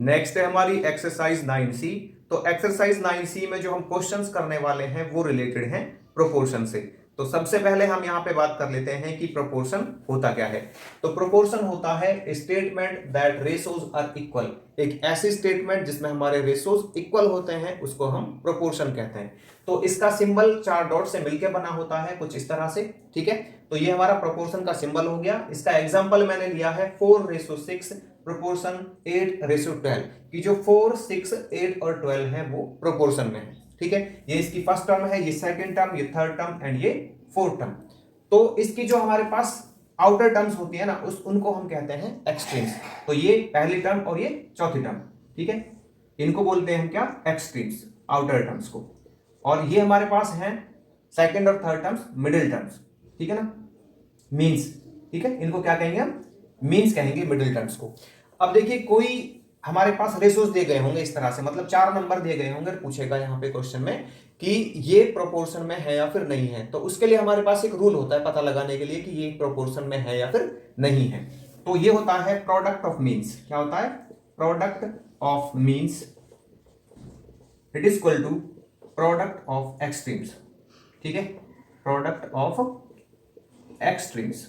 Next है हमारी exercise 9C। तो एक्सरसाइज 9C में जो हम क्वेश्चंस करने वाले हैं वो रिलेटेड हैं प्रोपोर्शन से। तो सबसे पहले हम यहां पे बात कर लेते हैं कि प्रोपोर्शन होता क्या है। तो प्रोपोर्शन होता है statement that ratios are equal. एक ऐसी स्टेटमेंट जिसमें हमारे रेशोज इक्वल होते हैं उसको हम प्रोपोर्शन कहते हैं। तो इसका सिंबल चार डॉट से मिलकर बना होता है कुछ इस तरह से, ठीक है। तो ये हमारा प्रोपोर्शन का सिंबल हो गया। इसका एग्जांपल मैंने लिया है 4:6 प्रोपोर्शन 8:12 की जो 4, 6, 8 और 12 है वो प्रोपोर्शन में है, ठीक है। ये इसकी फर्स्ट टर्म है, ये सेकंड टर्म, ये थर्ड टर्म एंड ये फोर्थ टर्म। तो इसकी जो हमारे पास आउटर टर्म्स होती है ना उनको हम कहते हैं एक्सट्रीम्स। तो ये पहली टर्म और ये चौथी टर्म, ठीक है, इनको बोलते हैं हम क्या, एक्सट्रीम्स, आउटर टर्म्स को। और ये हमारे पास हैं सेकंड और थर्ड टर्म्स, मिडिल टर्म्स, ठीक है ना, मीन्स, ठीक है, इनको क्या कहेंगे हम, मीन्स कहेंगे मिडिल टर्म्स को। अब देखिए कोई हमारे पास रेशोज दे गए होंगे इस तरह से, मतलब 4 नंबर दिए गए होंगे, पूछेगा यहाँ पे क्वेश्चन में कि ये प्रोपोर्शन में है या फिर नहीं है। तो उसके लिए हमारे पास एक रूल होता है पता लगाने के लिए कि ये प्रोपोर्शन में है या फिर नहीं है। तो ये होता है प्रोडक्ट ऑफ मीन्स। क्या होता है, product of means, it is equal to product of extremes, ठीक है, प्रोडक्ट ऑफ एक्सट्रीम्स,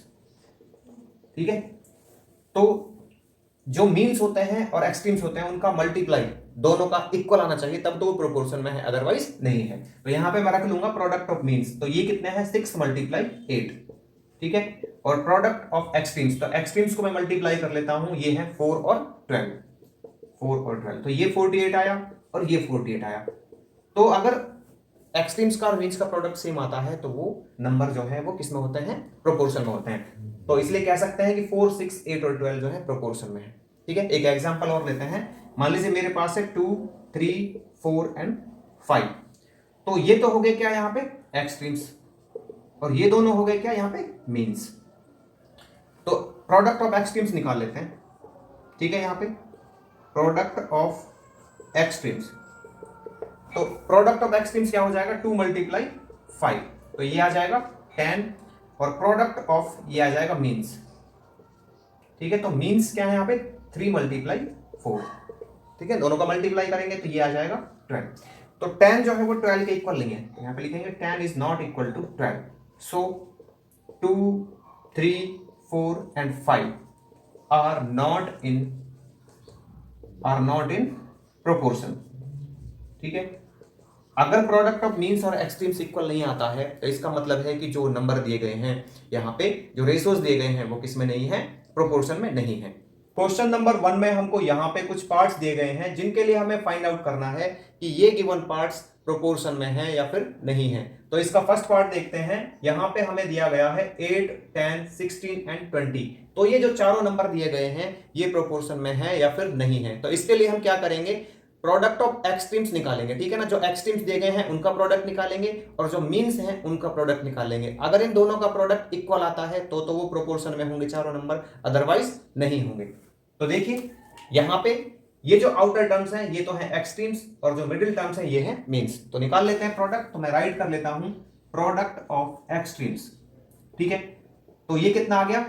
ठीक है। तो जो मीन्स होते हैं और एक्सट्रीम्स होते हैं उनका मल्टीप्लाई दोनों का इक्वल आना चाहिए, तब तो वो प्रोपोर्शन में है, अदरवाइज नहीं है। तो यहां पे मैं रख लूंगा प्रोडक्ट ऑफ मीन्स, तो ये कितने हैं, 6 × 8, ठीक है। और प्रोडक्ट ऑफ एक्सट्रीम्स, तो एक्सट्रीम्स को मैं मल्टीप्लाई कर लेता हूं, ये है 4 और 12, 4 और 12, तो ये 48 आया और ये 48 आया। तो अगर एक्सट्रीम्स का और मीन्स का प्रोडक्ट सेम आता है तो वो नंबर जो है वो किस में होते हैं, प्रोपोर्शन में होते हैं। तो इसलिए कह सकते हैं कि 4, 6, 8 और 12 जो है प्रोपोर्शन में है, ठीक है। एक एग्जांपल और लेते हैं, मान लीजिए मेरे पास है 2, 3, 4 एंड 5। तो ये तो हो गए क्या यहाँ पे एक्सट्रीम्स, और ये दोनों हो गए क्या यहाँ पे मीन्स। तो प्रोडक्ट ऑफ एक्सट्रीम्स निकाल लेते हैं, ठीक है। यहाँ पे प्रोडक्ट ऑफ एक्सट्रीम्स, तो प्रोडक्ट ऑफ एक्सट्रीम्स क्या हो जाएगा, 2 × 5, तो ये आ जाएगा 10, और प्रोडक्ट ऑफ ये आ जाएगा मीन्स, ठीक है। तो मीन्स क्या है यहाँ पे, 3 × 4, ठीक है, दोनों का मल्टीप्लाई करेंगे तो ये आ जाएगा 12। तो 10 जो है वो 12 के इक्वल नहीं है, तो यहाँ पे लिखेंगे 10 is not equal to 12। So 2, 3, 4 and 5 are not in proportion, ठीक है। अगर प्रोडक्ट ऑफ मीन्स और एक्सट्रीम्स इक्वल नहीं आता है तो इसका मतलब है कि जो नंबर दिए गए हैं यहाँ पे, जो रेशोज दिए गए हैं वो किसमें नहीं है, प्रोपोर्शन में नहीं है। क्वेश्चन नंबर 1 में हमको यहाँ पे कुछ पार्ट्स दिए गए हैं जिनके लिए हमें फाइंड आउट करना है कि ये गिवन पार्ट्स प्रोपोर्शन में है या फिर नहीं है। तो इसका फर्स्ट पार्ट देखते हैं। यहाँ पे हमें दिया गया है 8, 10, 16 एंड 20। तो ये जो चारों नंबर दिए गए हैं ये प्रोपोर्शन में है या फिर नहीं है। तो इसके लिए हम क्या करेंगे, प्रोडक्ट ऑफ एक्सट्रीम्स निकालेंगे, ठीक है ना। जो एक्सट्रीम्स दिए गए हैं उनका प्रोडक्ट निकालेंगे और जो मीन्स हैं उनका प्रोडक्ट निकालेंगे। अगर इन दोनों का प्रोडक्ट इक्वल आता है तो वो प्रोपोर्शन में होंगे चारों नंबर, अदरवाइज नहीं होंगे। तो देखिए यहां पे ये जो आउटर टर्म्स हैं ये तो है एक्सट्रीम्स, और जो मिडिल टर्म्स हैं ये है मीन्स। तो निकाल लेते हैं प्रोडक्ट। तो मैं राइट कर लेता हूं प्रोडक्ट ऑफ एक्सट्रीम्स, ठीक है। तो ये कितना आ गया,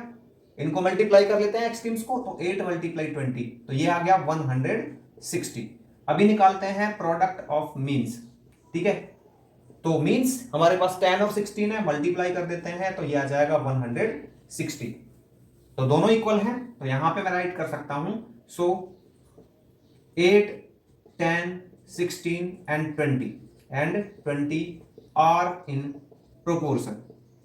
इनको मल्टीप्लाई कर लेते हैं एक्सट्रीम्स को, तो 8 × 20, तो ये आ गया 160। अभी निकालते हैं प्रोडक्ट ऑफ मीन्स, ठीक है। तो मीन्स हमारे पास 10 और 16 है, मल्टीप्लाई कर देते हैं तो ये आ जाएगा 160। तो दोनों इक्वल हैं, तो यहां पे मैं राइट कर सकता हूं, so 8, 10, 16 and 20 are in proportion,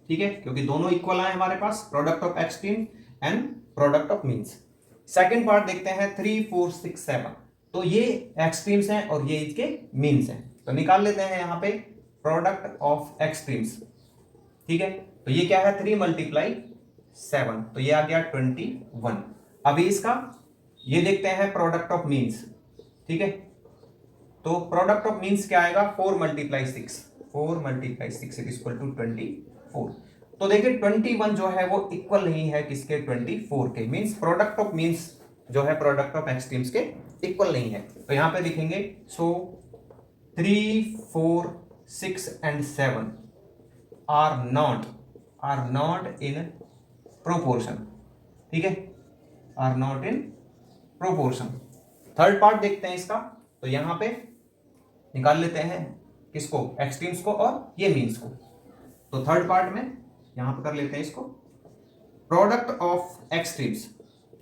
ठीक है, क्योंकि दोनों इक्वल आए हमारे पास, product of extreme and product of means. Second part देखते हैं 3, 4, 6, 7। तो ये एक्सट्रीम्स हैं और ये इसके मीन्स हैं। तो निकाल लेते हैं यहां पे प्रोडक्ट ऑफ एक्सट्रीम्स, ठीक है। तो ये क्या है, 3 × 7, तो ये आ गया 21। अभी इसका ये देखते हैं प्रोडक्ट ऑफ मीन्स, ठीक है। तो प्रोडक्ट ऑफ मीन्स क्या आएगा, 4 × 6, 4 × 6 इज इक्वल टू 24। तो देखिए 21 जो है वो इक्वल नहीं है किसके, 24 के। मीन्स प्रोडक्ट ऑफ मीन्स जो है प्रोडक्ट ऑफ एक्सट्रीम्स के इक्वल नहीं है। तो यहां पे लिखेंगे so 3, 4, 6 and 7 are not in proportion, ठीक है, are not in proportion. Third part देखते हैं इसका। तो यहां पे निकाल लेते हैं किसको, एक्सट्रीम्स को और ये मीन्स को। तो थर्ड पार्ट में यहां पे कर लेते हैं इसको प्रोडक्ट ऑफ एक्सट्रीम्स।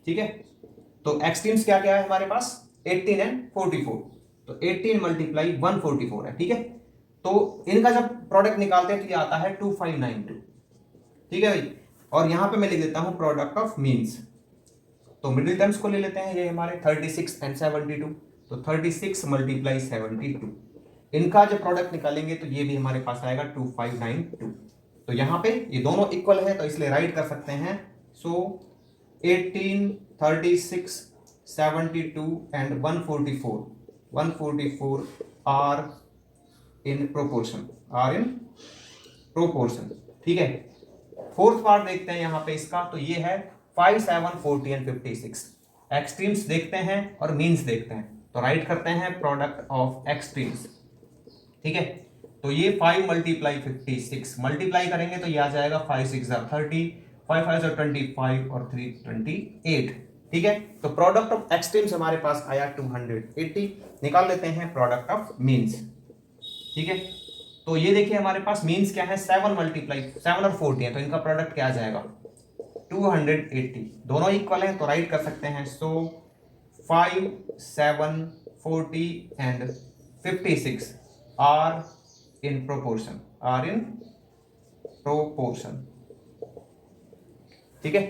ठीक है, तो एक्सट्रीम्स क्या क्या है हमारे पास, 18 एंड 44। तो 18 मल्टीप्लाई 144 है। ठीक है, तो इनका जब प्रोडक्ट निकालते हैं तो ये आता है 2592। ठीक है भाई, और यहां पे मैं लिख देता हूं प्रोडक्ट ऑफ मीन्स। तो मिडिल टर्म्स को ले लेते हैं, ये हमारे 36 एंड 72। तो 36 मल्टीप्लाई 72, इनका जब प्रोडक्ट निकालेंगे तो ये भी हमारे पास आएगा 2592। तो यहां पे ये दोनों इक्वल है तो इसलिए राइट कर सकते हैं। सो 18, 36, 72 एंड 144 आर इन प्रोपोर्शन, ठीक है। फोर्थ पार्ट देखते हैं यहां पे इसका। तो ये है 5, 7, 40 एंड 56। एक्सट्रीम्स देखते हैं और मीन्स देखते हैं, तो राइट करते हैं प्रोडक्ट ऑफ एक्सट्रीम्स। ठीक है, तो ये 5 मल्टीप्लाई 56 मल्टीप्लाई करेंगे तो ये आ जाएगा 5 6 30, 5 5 25 और 3 28। ठीक है, तो प्रोडक्ट ऑफ एक्सट्रीम्स हमारे पास आया 280। निकाल लेते हैं प्रोडक्ट ऑफ मीन्स। ठीक है, तो ये देखिए हमारे पास मीन्स क्या है, 7 मल्टीप्लाई 7 और 40 है, तो इनका प्रोडक्ट क्या आ जाएगा 280। दोनों इक्वल है तो राइट कर सकते हैं। सो 5, 7, 40 एंड 56 आर इन प्रोपोर्शन, ठीक है।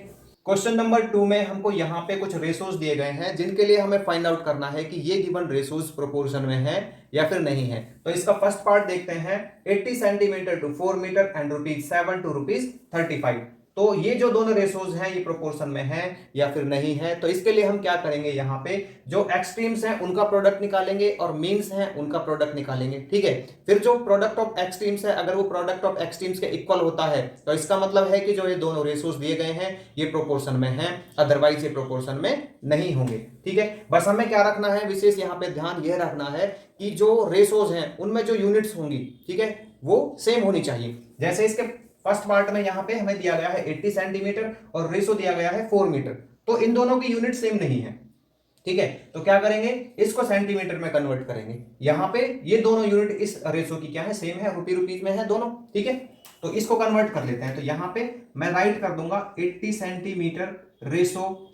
क्वेश्चन नंबर 2 में हमको यहां पे कुछ रेशोज दिए गए हैं जिनके लिए हमें फाइंड आउट करना है कि ये गिवन रेशोज प्रोपोर्शन में है या फिर नहीं है। तो इसका फर्स्ट पार्ट देखते हैं, 80 centimetre to 4 metre and ₹7 to ₹35। तो ये जो दोनों रेशोज हैं ये प्रोपोर्शन में है या फिर नहीं है। तो इसके लिए हम क्या करेंगे, यहाँ पे जो एक्सट्रीम्स हैं उनका प्रोडक्ट निकालेंगे और मीन्स हैं उनका प्रोडक्ट निकालेंगे। ठीक है, फिर जो प्रोडक्ट ऑफ एक्सट्रीम्स है अगर वो प्रोडक्ट ऑफ एक्सट्रीम्स के इक्वल होता है तो इसका मतलब है कि जो ये दोनों रेशोज दिए गए हैं ये प्रोपोर्शन में है, अदरवाइज ये प्रोपोर्शन में नहीं होंगे। ठीक है, बस हमें क्या रखना है, विशेष यहाँ पे ध्यान यह रखना है कि जो रेशोज हैं उनमें जो यूनिट्स होंगी, ठीक है, वो सेम होनी चाहिए। जैसे इसके फर्स्ट पार्ट में यहां पे हमें दिया गया है 80 सेंटीमीटर और रेशो दिया गया है 4 मीटर, तो इन दोनों की यूनिट सेम नहीं है। ठीक है, तो क्या करेंगे, इसको सेंटीमीटर में कन्वर्ट करेंगे। यहां पे ये दोनों यूनिट इस रेशो की क्या है, सेम है, रुपीज में है दोनों। ठीक है, तो इसको कन्वर्ट कर लेते हैं। तो यहां पे मैं राइट कर दूंगा 80 सेंटीमीटर रेशो,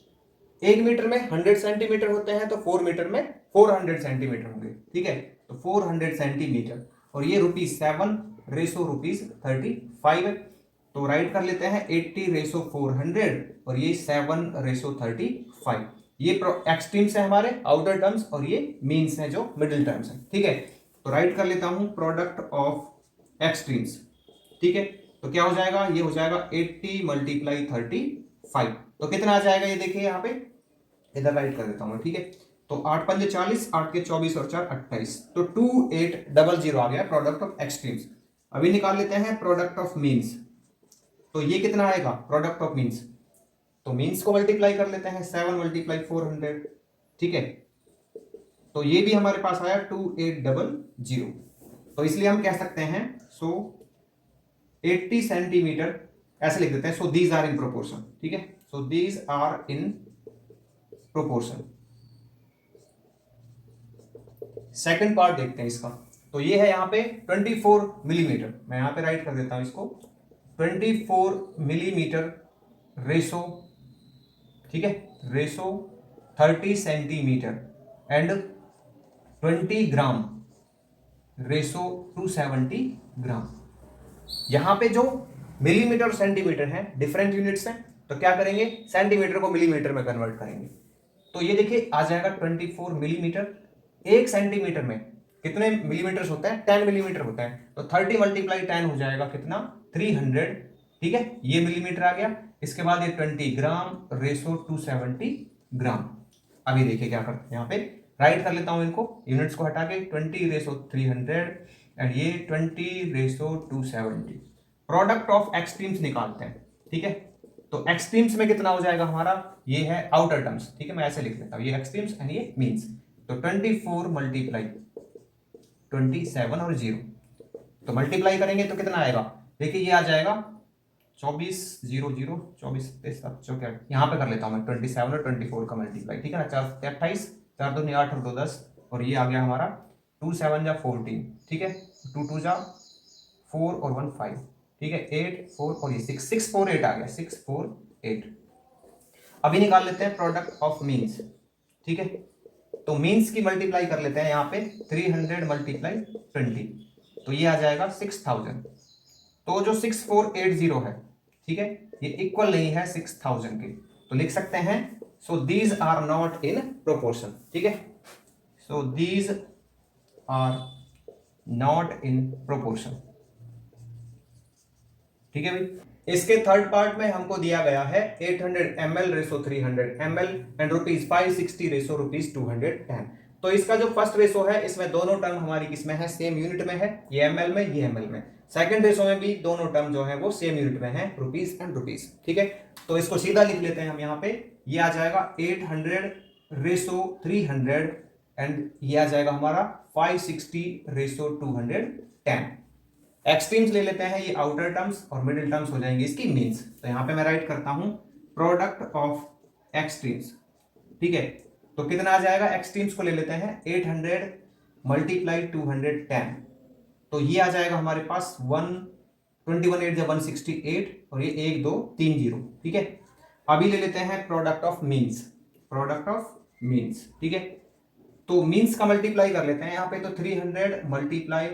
1 मीटर में 100 सेंटीमीटर होते हैं तो 4 मीटर में 400 सेंटीमीटर होंगे। ठीक है, तो 400 सेंटीमीटर और ये ₹7 रेशो ₹35। तो राइट कर लेते हैं 80 रेशो 400 और ये 7 रेशो 35। ये एक्सट्रीम्स है हमारे आउटर टर्म्स और ये मीन्स है जो मिडिल टर्म्स है। ठीक है, तो राइट कर लेता हूं प्रोडक्ट ऑफ एक्सट्रीम्स। ठीक है, तो क्या हो जाएगा, ये हो जाएगा 80 मल्टीप्लाई 35। तो कितना आ जाएगा ये देखिए यहाँ पे, इधर राइट कर देता हूं। ठीक है, तो 8 पंजे 40, 8 के 24 और 4 28, तो 2800 आ गया प्रोडक्ट ऑफ एक्सट्रीम्स। अभी निकाल लेते हैं प्रोडक्ट ऑफ मीन्स। तो ये कितना आएगा प्रोडक्ट ऑफ मीन्स, तो मीन्स को मल्टीप्लाई कर लेते हैं, 7 मल्टीप्लाई 400। ठीक है, तो ये भी हमारे पास आया 2800। तो इसलिए हम कह सकते हैं सो 80 सेंटीमीटर ऐसे लिख देते हैं, so these are in proportion. ठीक है, so these are in proportion. Second part देखते हैं इसका। तो ये है यहाँ पे 24 मिलीमीटर, मैं यहाँ पे राइट कर देता हूं इसको 24 मिलीमीटर रेशो। ठीक है, ratio 30 centimetre and 20 gram ratio 270 ग्राम। यहां पे जो मिलीमीटर और सेंटीमीटर है डिफरेंट यूनिट्स हैं, तो क्या करेंगे, सेंटीमीटर को मिलीमीटर में कन्वर्ट करेंगे। तो ये देखिए आ जाएगा 24 मिलीमीटर। 1 सेंटीमीटर में कितने मिलीमीटर होते हैं, 10 मिलीमीटर होता है, तो 30 मल्टीप्लाई 10 हो जाएगा कितना, 300। ठीक है, ये मिलीमीटर आ गया। इसके बाद ये 20 ग्राम रेशो 270 ग्राम। अभी देखिए क्या करते हैं, यहाँ पे राइट कर लेता हूं इनको, यूनिट्स को हटा के 20 रेशो 300 एंड ये 20 रेशो 270। प्रोडक्ट ऑफ एक्सट्रीम्स निकालते हैं। ठीक है, तो एक्सट्रीम्स में कितना हो जाएगा हमारा, ये है आउटर टर्म्स। ठीक है, मैं ऐसे लिख लेता हूं, ये एक्सट्रीम्स एंड ये मीन्स। तो 24 मल्टीप्लाई 27 और 0, तो मल्टीप्लाई करेंगे तो कितना आएगा, देखिए ये आ जाएगा 24 0 24 यहाँ पे कर लेता हूं मैं 27 और 24 का मल्टीप्लाई। ठीक है ना, 4 28 4 दूनी 8 और 2 10, और ये आ गया हमारा 2 7 जा 14, ठीक है, 2 2 जा 4 और 1 5, ठीक है, 8 4 और ये 6 6 4 8 आ गया, 6 4 8। अभी निकाल लेते हैं प्रोडक्ट ऑफ मीन्स, ठीक है। तो मीन्स की मल्टीप्लाई कर लेते हैं यहाँ पे, 300 मल्टीप्लाई 20, तो ये आ जाएगा 6000। तो जो 6480 है, ठीक है, ये इक्वल नहीं है 6000 के, तो लिख सकते हैं so these are not in proportion, ठीक है, so these are not in proportion, ठीक है भाई। इसके थर्ड पार्ट में हमको दिया गया है 800 ml ratio 300 ml and ₹560 ratio ₹210। तो इसका जो फर्स्ट रेसो है, इसमें दोनों टर्म हमारी किसमें है, सेम यूनिट में है, ये ml में, ये ml में। सेकंड रेसो में भी दोनों टर्म जो है वो सेम यूनिट में है, रुपीस एंड रुपीस, ठीक है। तो इसको सीधा लिख लेते हैं हम यहाँ पे, ये आ जाएगा 800 रेसो 300 एंड ये आ जाएगा हमारा 560 रेसो 210। एक्सट्रीम्स ले लेते हैं, ये आउटर टर्म्स और मिडिल टर्म्स हो जाएंगे इसकी मीन्स। तो यहां पे मैं राइट करता हूं प्रोडक्ट ऑफ एक्सट्रीम्स, ठीक है। तो कितना आ जाएगा, एक्सट्रीम्स को ले लेते हैं 800 मल्टीप्लाई 210, तो ये आ जाएगा हमारे पास 121 8 168 और ये 1 2 3 0, ठीक है। अभी ले लेते हैं product of means, product of means, ठीक है। तो मीन्स का मल्टीप्लाई कर लेते हैं यहाँ पे, तो 300 मल्टीप्लाई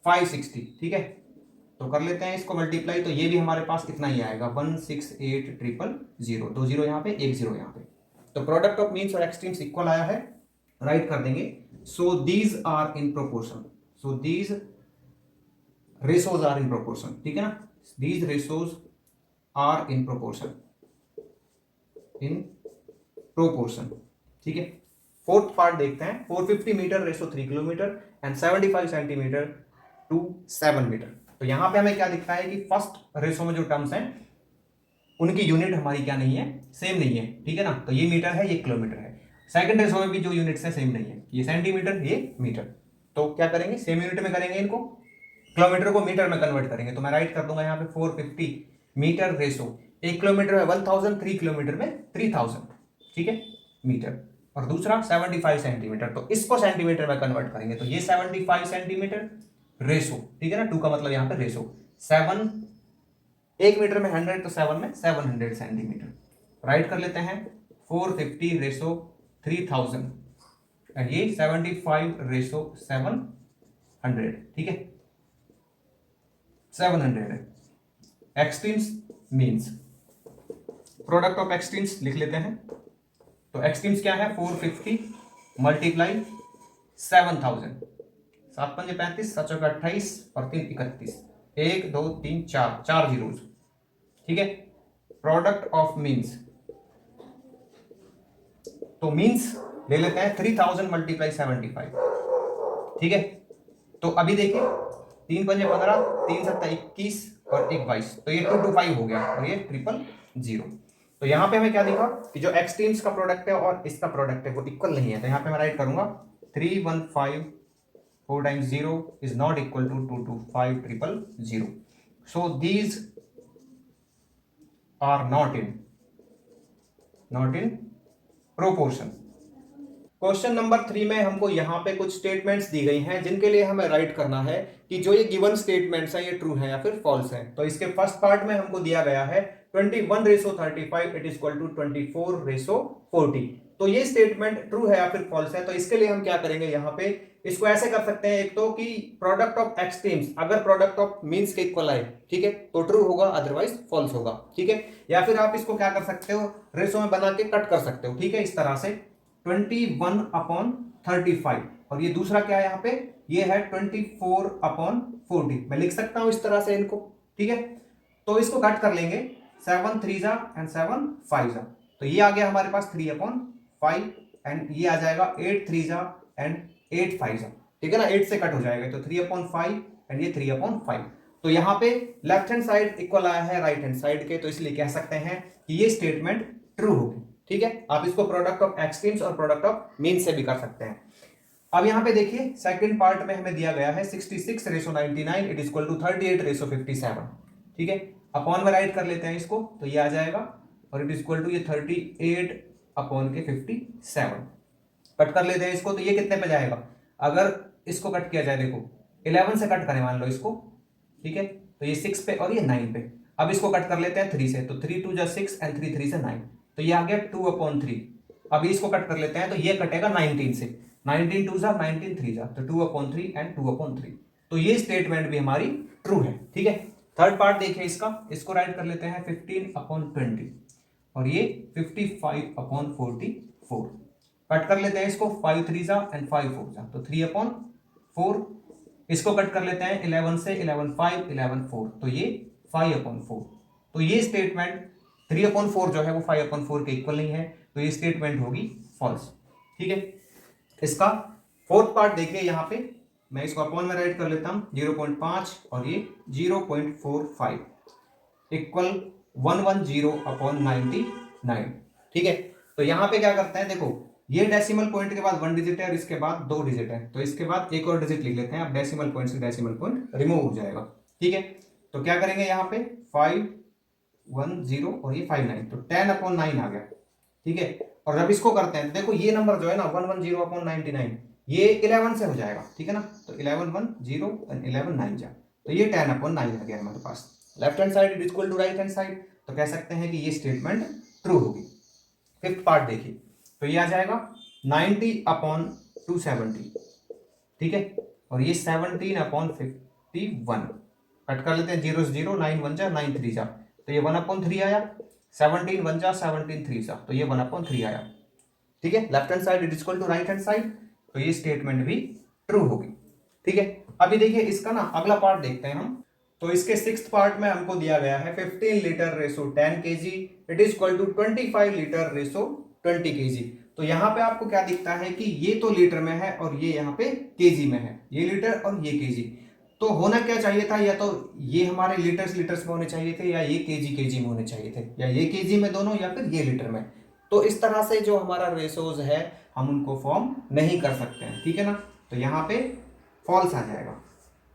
560, ठीक है, तो कर लेते हैं इसको मल्टीप्लाई, तो ये भी हमारे पास इतना ही आएगा 168000, 2 0 यहाँ पे, 1 0 यहाँ पे। तो प्रोडक्ट ऑफ मीन्स और एक्सट्रीम्स इक्वल आया है, राइट कर देंगे so these are in proportion, so these ratios are in proportion, ठीक है ना, these ratios are in proportion, in proportion, ठीक है। फोर्थ पार्ट देखते हैं, 450 metre ratio 3 kilometre and 75 centimetre to 7 metre. तो यहां पे हमें क्या दिखता है कि फर्स्ट रेशो में जो टर्म्स हैं उनकी यूनिट हमारी क्या नहीं है, सेम नहीं है, ठीक है ना। तो ये मीटर है, ये किलोमीटर है। सेकंड रेशो में भी जो यूनिट्स है सेम नहीं है, ये सेंटीमीटर, ये मीटर। तो क्या करेंगे, सेम यूनिट में करेंगे इनको, किलोमीटर को मीटर में कन्वर्ट करेंगे। तो मैं राइट कर दूंगा यहाँ पे 450 मीटर रेशो, 1 किलोमीटर में 1000, 3 किलोमीटर में 3000, ठीक है, मीटर। और दूसरा 75 सेंटीमीटर, तो इसको सेंटीमीटर में कन्वर्ट करेंगे, तो ये 75 सेंटीमीटर रेशो, ठीक है ना, 2 का मतलब यहाँ पे रेशो, 7 1 मीटर में 100, तो 7 में 700 सेंटीमीटर। राइट कर लेते हैं 450 रेशो 3000 एंड ये 75 रेशो 700, ठीक है, 700 है। Extremes means, product of extremes लिख लेते हैं। तो एक्सट्रीम्स क्या है, 450 मल्टीप्लाई 7000, 7 5 35, 7 चौके 28 और 3 31, 1 2 3 4, 4 जीरोज, ठीक है। प्रोडक्ट ऑफ मीन्स, तो मीन्स ले लेते हैं 3000 मल्टीप्लाई 75, ठीक है। तो अभी देखिए 3 5 15, 3 7 21 और 1 22, तो ये 225 हो गया और ये 000। तो यहां पे हमें क्या दिखा कि जो एक्सट्रीम्स का प्रोडक्ट है और इसका प्रोडक्ट है वो इक्वल नहीं है। तो यहां पे मैं राइट करूंगा 315 4 times 0 is not equal to 225 000. So these are not in proportion. Question number 3 में हमको यहाँ पे कुछ स्टेटमेंट्स दी गई हैं जिनके लिए हमें राइट करना है कि जो ये गिवन स्टेटमेंट्स हैं ये ट्रू हैं या फिर फॉल्स हैं। तो इसके फर्स्ट पार्ट में हमको दिया गया है 21:35 इट इज इक्वल टू 24:40। तो ये स्टेटमेंट ट्रू है या फिर फॉल्स है। तो इसके लिए हम क्या करेंगे, यहाँ पे इसको ऐसे कर सकते हैं, एक तो कि प्रोडक्ट ऑफ एक्सट्रीम्स अगर प्रोडक्ट ऑफ मीन्स के इक्वल आए, ठीक है, तो ट्रू होगा, अदरवाइज फॉल्स होगा, ठीक है। या फिर आप इसको क्या कर सकते हो, रेशो में बना के कट कर सकते हो, ठीक है, इस तरह से 21/35 और ये दूसरा क्या है यहाँ पे, ये है 24/40। मैं लिख सकता हूं इस तरह से इनको, ठीक है। तो इसको कट कर लेंगे, 7 3 एंड 7 5, तो ये आ गया हमारे पास 3/5 एंड ये आ जाएगा 8 3 एंड 8 5, ठीक है ना, 8 से कट हो जाएगा, तो 3/5 एंड ये 3/5। तो यहाँ पे लेफ्ट हैंड साइड इक्वल आया है राइट हैंड साइड के, तो इसलिए कह सकते हैं कि ये स्टेटमेंट ट्रू होगी, ठीक है। आप इसको प्रोडक्ट ऑफ एक्सट्रीम्स और प्रोडक्ट ऑफ मीन से भी कर सकते हैं। अब यहां पे देखिए सेकंड पार्ट में हमें दिया गया है 66:99 इट इज इक्वल टू 38:57, ठीक है। अपॉन में राइट कर लेते हैं इसको, तो ये आ जाएगा और इट इज इक्वल टू ये 38/57। कट कर लेते हैं इसको, तो ये कितने पे जाएगा, अगर इसको कट किया जाए, देखो 11 से कट करें मान लो इसको, ठीक है, तो ये 6 पे और ये 9 पे। अब इसको कट कर लेते हैं 3 से, तो 3 2 जा 6 एंड 3 3 से 9, तो ये आ गया 2/3। अब इसको कट कर लेते हैं तो ये कटेगा 19 से, 19 2 जा 19 3 जा, तो 2/3 एंड 2/3। तो ये स्टेटमेंट भी हमारी ट्रू है, ठीक है। थर्ड पार्ट देखिए इसका, इसको राइट कर लेते हैं 15/20 और ये 55/44। कट कर लेते हैं इसको, 5 3 जा एंड 5 4 जा, तो 3/4। इसको कट कर लेते हैं 11 से, 11 5 11 4, तो ये 5/4। तो ये स्टेटमेंट 3/4 जो है वो 5/4 के इक्वल नहीं है, तो ये स्टेटमेंट होगी फॉल्स, ठीक है। इसका फोर्थ पार्ट देखिए यहाँ पे, मैं इसको अपॉन में राइट कर लेता हूं 0.5 और ये 0.45 इक्वल 110/99, ठीक है। तो यहां पे क्या करते हैं, देखो ये डेसिमल पॉइंट के बाद 1 डिजिट है और इसके बाद 2 डिजिट है, तो इसके बाद एक और डिजिट लिख लेते हैं। अब डेसिमल पॉइंट से डेसिमल पॉइंट रिमूव हो जाएगा, ठीक है। तो क्या करेंगे यहाँ पे 510 और ये 59, तो 10/9 आ गया, ठीक है। और जब इसको करते हैं तो देखो ये नंबर जो है ना 110/99 ये 11 से हो जाएगा, ठीक है ना, तो 11 1 0 एंड 11 9 जा, तो ये 10/9 आ गया हमारे पास। Left hand side is equal to right hand side, तो कह सकते हैं कि ये स्टेटमेंट ट्रू होगी। फिफ्थ पार्ट देखिए, तो ये आ जाएगा 90/270, ठीक है, और ये 17/51। कट कर लेते हैं 0 0 9 1 जा 9 3 जा, तो ये 1/3 आया, 17 1 जा 17 3 जा, तो ये 1/3 आया, ठीक है। Left hand side is equal to right hand side, तो ये स्टेटमेंट भी ट्रू होगी, ठीक है। अभी देखिए इसका ना अगला पार्ट देखते हैं हम। तो इसके सिक्स्थ पार्ट में हमको दिया गया है 15 litre ratio 10 kg it is equal to 25 litre ratio 20 kg। तो यहां पे आपको क्या दिखता है कि ये तो लीटर में है और ये यहाँ पे केजी में है, ये लीटर और ये केजी। तो होना क्या चाहिए था, या तो ये हमारे लीटर्स में होने चाहिए थे, या ये केजी में होने चाहिए थे, या ये केजी में दोनों, या फिर ये लीटर में। तो इस तरह से जो हमारा रेशोज है हम उनको फॉर्म नहीं कर सकते हैं, ठीक है ना। तो यहाँ पे फॉल्स आ जाएगा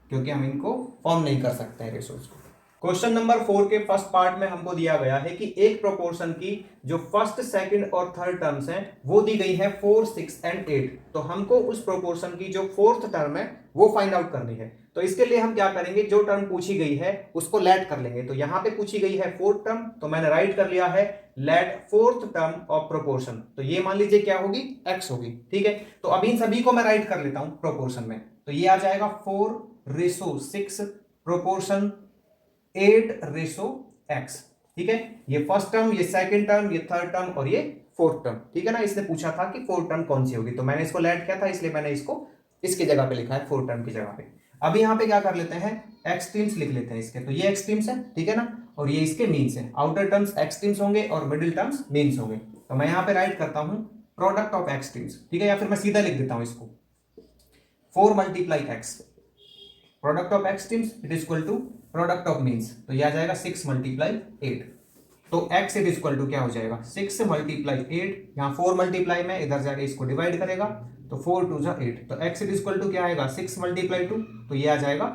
क्योंकि हम इनको फॉर्म नहीं कर सकते हैं रेशोज को। क्वेश्चन नंबर 4 के फर्स्ट पार्ट में हमको दिया गया है कि एक प्रोपोर्शन की जो फर्स्ट सेकंड और थर्ड टर्म्स हैं वो दी गई है 4 6 एंड 8। तो हमको उस प्रोपोर्शन की जो फोर्थ टर्म है वो फाइंड आउट करनी है। तो इसके लिए हम क्या करेंगे, जो टर्म पूछी गई है उसको लेट कर लेंगे। तो यहां पे पूछी गई है फोर्थ टर्म, तो मैंने राइट कर लिया है let fourth term of proportion. तो ये मान लीजिए क्या होगी, एक्स होगी, ठीक है। तो अब इन सभी को मैं राइट कर लेता हूं प्रोपोर्शन में। तो ये आ जाएगा 4:6 प्रोपोर्शन 8:x, ठीक है। ये फर्स्ट टर्म, ये सेकंड टर्म, ये थर्ड टर्म और ये फोर्थ टर्म, ठीक है ना। इसने पूछा था कि फोर्थ टर्म कौन सी होगी, तो मैंने इसको लेट किया था, इसलिए मैंने इसको इसकी जगह पे लिखा है फोर्थ टर्म की जगह पे। अभी यहाँ पे क्या कर लेते हैं, एक्सट्रीम्स लिख लेते हैं इसके। तो ये एक्सट्रीम्स है, ठीक है ना, और ये इसके मीन्स है। आउटर टर्म्स एक्सट्रीम्स होंगे और मिडिल टर्म्स मीन्स होंगे। तो मैं यहाँ पे राइट करता हूं प्रोडक्ट ऑफ एक्सट्रीम्स, ठीक है, या फिर मैं सीधा लिख देता हूं इसको 4 × x product of extremes it is equal to product of means. तो ये आ जाएगा 6 × 8। तो x it is equal to क्या हो जाएगा 6 × 8, यहाँ 4 मल्टीप्लाई में इधर जाके इसको डिवाइड करेगा, तो 4 2 जा 8, तो x it is equal to क्या आएगा 6 × 2, तो ये आ जाएगा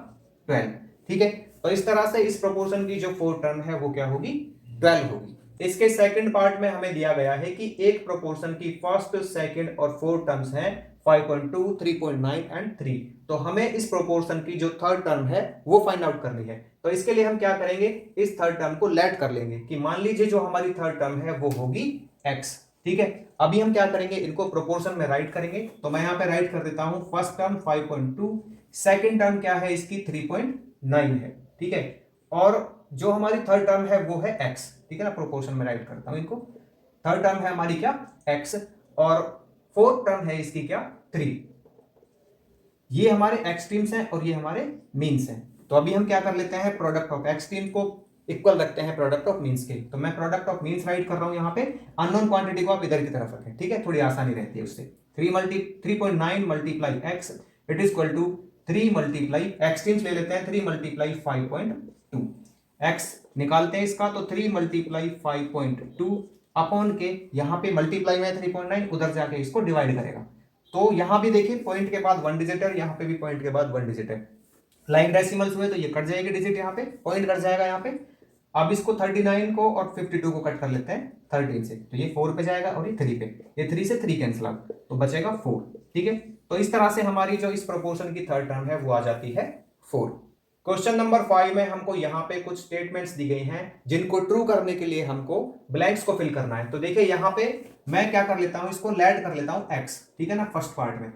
12, ठीक है। तो इस तरह से इस प्रोपोर्शन की जो फोर्थ टर्म है वो क्या होगी, 12 होगी। इसके सेकंड पार्ट में हमें दिया गया है कि एक प्रोपोर्शन की फर्स्ट, सेकंड और फोर्थ टर्म्स हैं 5.2, 3.9 एंड 3। तो हमें इस प्रोपोर्शन की जो थर्ड टर्म है वो फाइंड आउट करनी है। तो इसके लिए हम क्या करेंगे, इस थर्ड टर्म को लेट कर लेंगे कि मान लीजिए जो हमारी थर्ड टर्म है वो होगी x, ठीक है। अभी हम क्या करेंगे, इनको प्रोपोर्शन में राइट करेंगे। तो मैं यहाँ पे राइट कर देता हूं फर्स्ट टर्म 5.2, सेकेंड टर्म क्या है इसकी 3.9 है, ठीक है, और जो हमारी थर्ड टर्म है वो है x, ठीक है ना। प्रोपोर्शन में राइट करता हूं इनको, थर्ड टर्म है हमारी क्या x, और फोर्थ टर्म है इसकी क्या 3। ये हमारे एक्सट्रीम्स हैं और ये हमारे मीन्स हैं। तो अभी हम क्या कर लेते हैं, प्रोडक्ट ऑफ एक्सट्रीम को इक्वल रखते हैं प्रोडक्ट ऑफ मीन्स के। तो मैं प्रोडक्ट ऑफ मीन्स राइट कर रहा हूं यहाँ पे, अननोन क्वांटिटी को आप इधर की तरफ रखें, ठीक है, थोड़ी आसानी रहती है उससे। 3.9 × x it is equal to 3 × extremes ले लेते हैं 3 × 5.2, x निकालते हैं इसका, तो 3 × 5.2 अपॉन के यहाँ पे मल्टीप्लाई में 3.9, उधर जाके इसको डिवाइड करेगा। तो यहां भी देखिए पॉइंट के बाद 1 डिजिट है, यहाँ पे भी पॉइंट के बाद 1 डिजिट है। लाइन डेसिमल्स हुए तो ये कट जाएगी डिजिट, यहाँ पे पॉइंट कट जाएगा यहाँ पे, अब इसको 39 को और 52 को कट कर लेते हैं 13 से, तो ये 4 पे जाएगा और ये 3 पे, ये 3 से 3 कैंसिल आउट, तो बचेगा 4। ठीक है, तो इस तरह से हमारी जो इस प्रोपोर्शन की थर्ड टर्म है वो आ जाती है 4। क्वेश्चन नंबर 5 में हमको यहाँ पे कुछ स्टेटमेंट्स दी गई हैं जिनको ट्रू करने के लिए हमको ब्लैंक्स को फिल करना है। तो देखिए यहाँ पे मैं क्या कर लेता हूँ, इसको लैड कर लेता हूँ x, ठीक है ना। फर्स्ट पार्ट में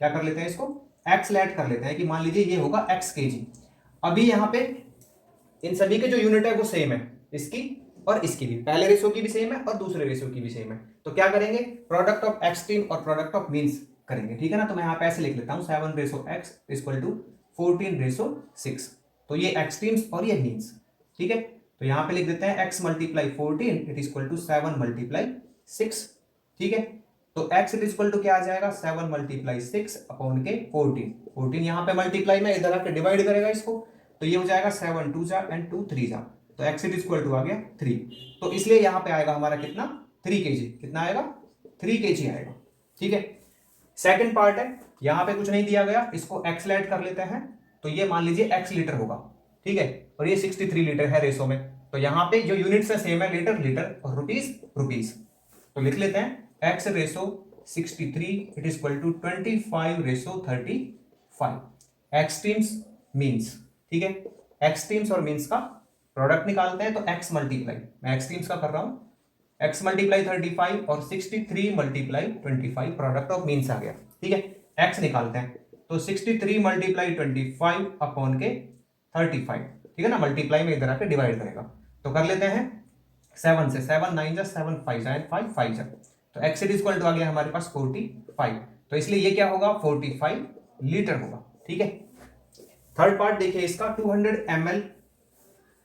क्या कर लेते हैं, इसको x लैड कर लेते हैं कि मान लीजिए ये होगा x kg। अभी यहाँ पे इन सभी के जो यूनिट है वो सेम है, इसकी और इसकी भी, पहले रेशो की भी सेम है और दूसरे रेशो की भी सेम है। तो क्या करेंगे, प्रोडक्ट ऑफ एक्सट्रीम और प्रोडक्ट ऑफ मीन्स करेंगे, ठीक है ना। तो मैं यहाँ पे ऐसे लिख लेता हूँ 7/x इक्वल टू 14/6। तो ये एक्सट्रीम्स और ये मीन्स, ठीक है। तो यहाँ पे लिख देते हैं x multiply 14 it equal to 7 multiply 6, ठीक है। तो x इट इक्वल टू क्या आ जाएगा, 7 मल्टीप्लाई 6 अपॉन के 14 यहाँ पे मल्टीप्लाई में इधर आके डिवाइड करेगा इसको, तो ये हो जाएगा 7 2 जा एंड 2 3 जा, तो x इट इक्वल टू आ गया 3। तो इसलिए यहाँ पे आएगा हमारा कितना, 3 kg। कितना आएगा, 3 kg आएगा, ठीक है। सेकंड पार्ट है, यहाँ पे कुछ नहीं दिया गया, इसको x लैड कर लेते हैं, तो ये मान लीजिए x लीटर होगा, ठीक है, और ये 63 लीटर है रेशो में। तो यहाँ पे जो यूनिट्स है सेम है, लीटर लीटर और रुपीस रुपीस। तो लिख लेते हैं x ratio 63 it is equal to 25/35। Extremes means, ठीक है, एक्सट्रीम्स और मीन्स का प्रोडक्ट निकालते हैं। तो x मल्टीप्लाई, मैं एक्सट्रीम्स का कर रहा हूं, x मल्टीप्लाई 35 और 63 मल्टीप्लाई 25 प्रोडक्ट ऑफ मीन्स आ गया, ठीक है। x निकालते हैं, तो 63 मल्टीप्लाई 25 अपॉन के 35, ठीक है ना, मल्टीप्लाई में इधर आके डिवाइड करेगा। तो कर लेते हैं 7 से, 7 9 जा 7 5 जा 5 5 जा, तो x इज इक्वल टू आ गया हमारे पास 45। तो इसलिए ये क्या होगा, 45 लीटर होगा, ठीक है। थर्ड पार्ट देखिए इसका, 200 ml